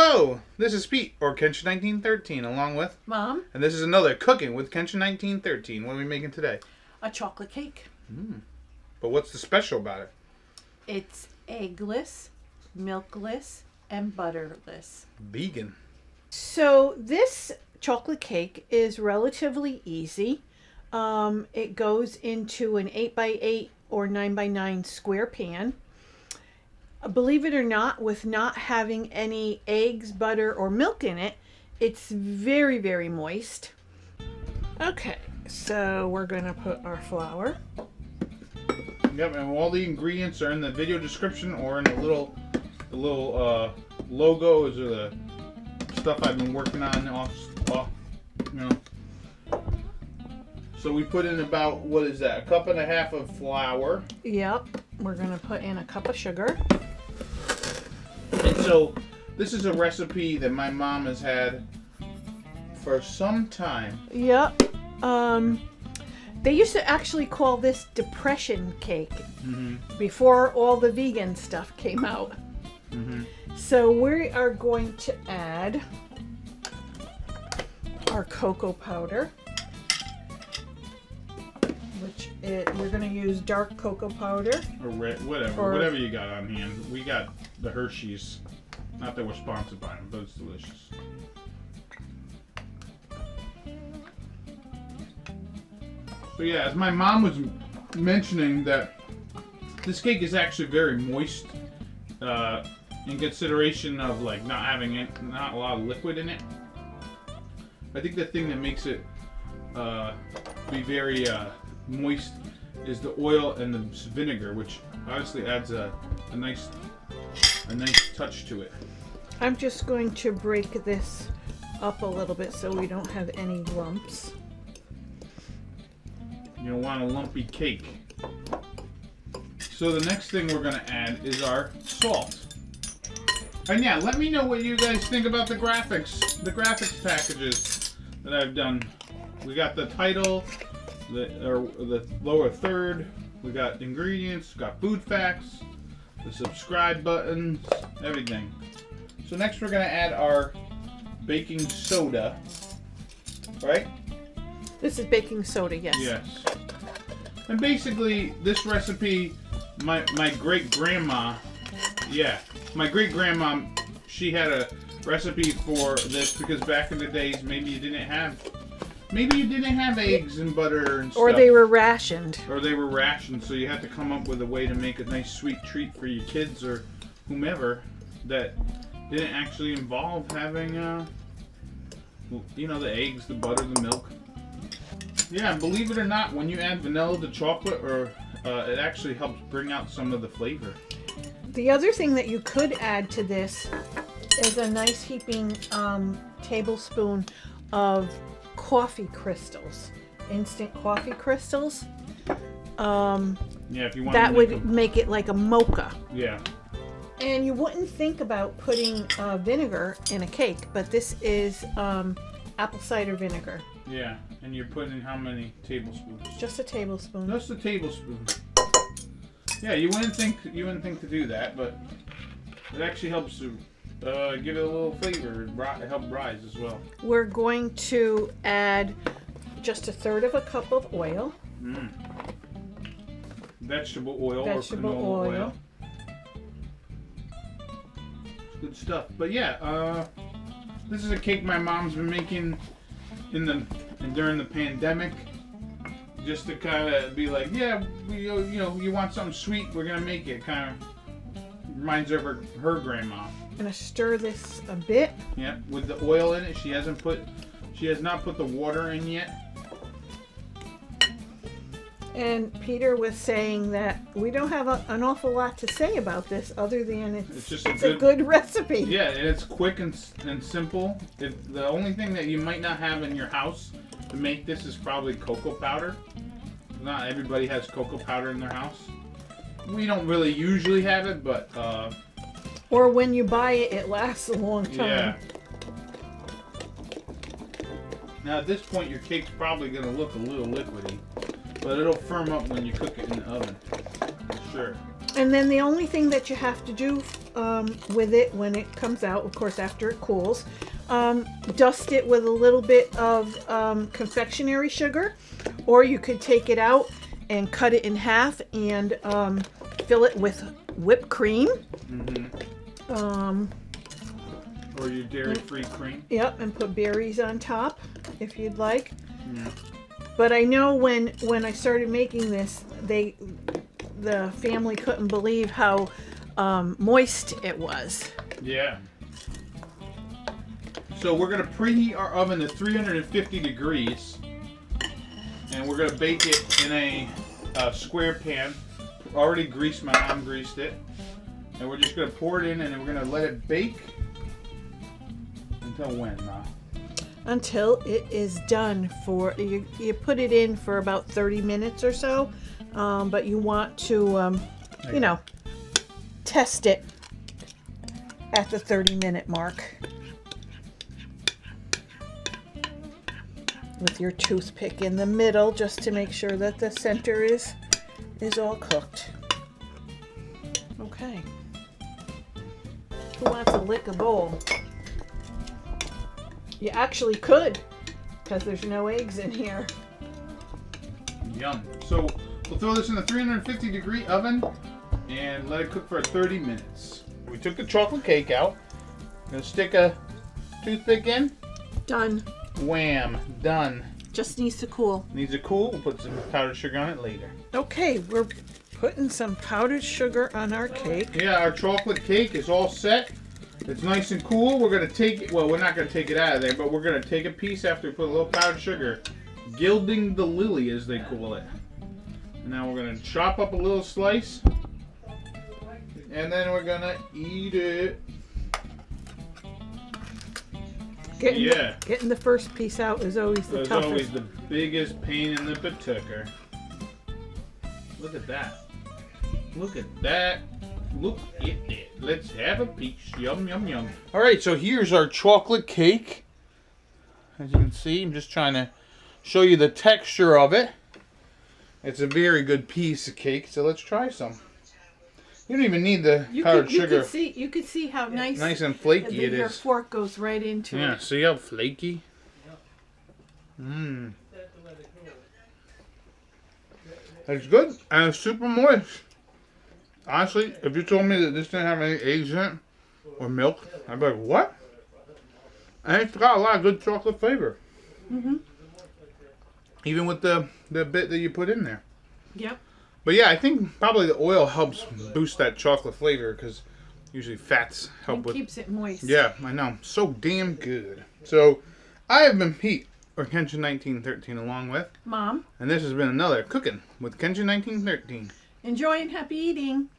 Hello, this is Pete, or Kenshin1913, along with Mom, and this is another Cooking with Kenshin1913. What are we making today? a chocolate cake. But what's the special about it? It's eggless, milkless, and butterless. Vegan. So this chocolate cake is relatively easy. It goes into an 8x8 or 9x9 square pan. Believe it or not, with not having any eggs, butter, or milk in it, it's very, very moist. Okay, so we're going to put our flour. Yep, and all the ingredients are in the video description or in the little logos or the stuff I've been working on off. So we put in about, what is that, 1.5 cups of flour. Yep, we're going to put in a cup of sugar. And so this is a recipe that my mom has had for some time. Yep. They used to actually call this depression cake before all the vegan stuff came out. So we are going to add our cocoa powder, which we're going to use dark cocoa powder. Or red, whatever you got on hand. We got the Hershey's. Not that we're sponsored by them, but it's delicious. So yeah, as my mom was mentioning, that this cake is actually very moist, in consideration of like not a lot of liquid in it. I think the thing that makes it be very moist is the oil and the vinegar, which honestly adds a nice touch to it. I'm just going to break this up a little bit so we don't have any lumps. You don't want a lumpy cake. So the next thing we're going to add is our salt. And yeah, let me know what you guys think about the graphics packages that I've done. We got the title, the lower third, we got ingredients, got food facts, the subscribe buttons, everything. So next we're going to add our baking soda, right? This is baking soda, yes. Yes. And basically, this recipe, my great-grandma, she had a recipe for this because back in the days, maybe you didn't have eggs and butter and stuff. Or they were rationed. So you had to come up with a way to make a nice sweet treat for your kids or whomever that didn't actually involve having, the eggs, the butter, the milk. Yeah, believe it or not, when you add vanilla to chocolate, it actually helps bring out some of the flavor. The other thing that you could add to this is a nice heaping tablespoon of coffee crystals, instant coffee crystals. If you want that would make it like a mocha. Yeah. And you wouldn't think about putting vinegar in a cake, but this is apple cider vinegar. Yeah, and you're putting in how many tablespoons? Just a tablespoon. Just a tablespoon. Yeah, you wouldn't think to do that, but it actually helps to give it a little flavor and help rise as well. We're going to add just 1/3 cup of oil. Vegetable oil or canola oil. Good stuff. But yeah, this is a cake my mom's been making during the pandemic, just to kind of be like, yeah, you want something sweet, we're gonna make it. Kind of reminds her of her grandma. Gonna stir this a bit. Yeah, with the oil in it. She has not put the water in yet. And Peter was saying that we don't have an awful lot to say about this other than it's a good recipe. Yeah, and it's quick and simple. The only thing that you might not have in your house to make this is probably cocoa powder. Not everybody has cocoa powder in their house. We don't really usually have it, but or when you buy it, it lasts a long time. Yeah. Now at this point, your cake's probably going to look a little liquidy, but it'll firm up when you cook it in the oven, for sure. And then the only thing that you have to do with it when it comes out, of course after it cools, dust it with a little bit of confectionery sugar, or you could take it out and cut it in half and fill it with whipped cream. Or your dairy-free cream. Yep, and put berries on top if you'd like. Yeah. But I know when I started making this, the family couldn't believe how moist it was. Yeah. So we're going to preheat our oven to 350 degrees. And we're going to bake it in a square pan. Already greased, my mom greased it. And we're just going to pour it in and then we're going to let it bake. Until when, Ma? Until it is done for, you put it in for about 30 minutes or so. But you want to, you know, test it at the 30-minute mark with your toothpick in the middle, just to make sure that the center is all cooked. Okay. Who wants to lick a bowl? You actually could, because there's no eggs in here. Yum. So we'll throw this in the 350 degree oven and let it cook for 30 minutes. We took the chocolate cake out. Gonna stick a toothpick in. Done. Wham. Done. Just needs to cool. Needs to cool. We'll put some powdered sugar on it later. Okay, we're putting some powdered sugar on our cake. Yeah, our chocolate cake is all set. It's nice and cool. We're going to take it, well, we're not going to take it out of there, but we're going to take a piece after we put a little powdered sugar. Gilding the lily, as they call it. And now we're going to chop up a little slice. And then we're going to eat it. Getting the first piece out is always the toughest. It's always the biggest pain in the particular. Look at that. Look at that. Look at it. Let's have a piece. Yum, yum, yum. Alright, so here's our chocolate cake. As you can see, I'm just trying to show you the texture of it. It's a very good piece of cake, so let's try some. You don't even need the powdered sugar. You could see how nice and flaky it is. Your fork goes right into it. Yeah, see how flaky? Mmm. It's good and it's super moist. Honestly, if you told me that this didn't have any eggs in it or milk, I'd be like, what? And it's got a lot of good chocolate flavor. Mm-hmm. Even with the bit that you put in there. Yep. But yeah, I think probably the oil helps boost that chocolate flavor because usually fats help with. Keeps it moist. Yeah, I know. So damn good. So I have been Pete, or Kenshin1913, along with Mom. And this has been another Cooking with Kenshin1913. Enjoy and happy eating.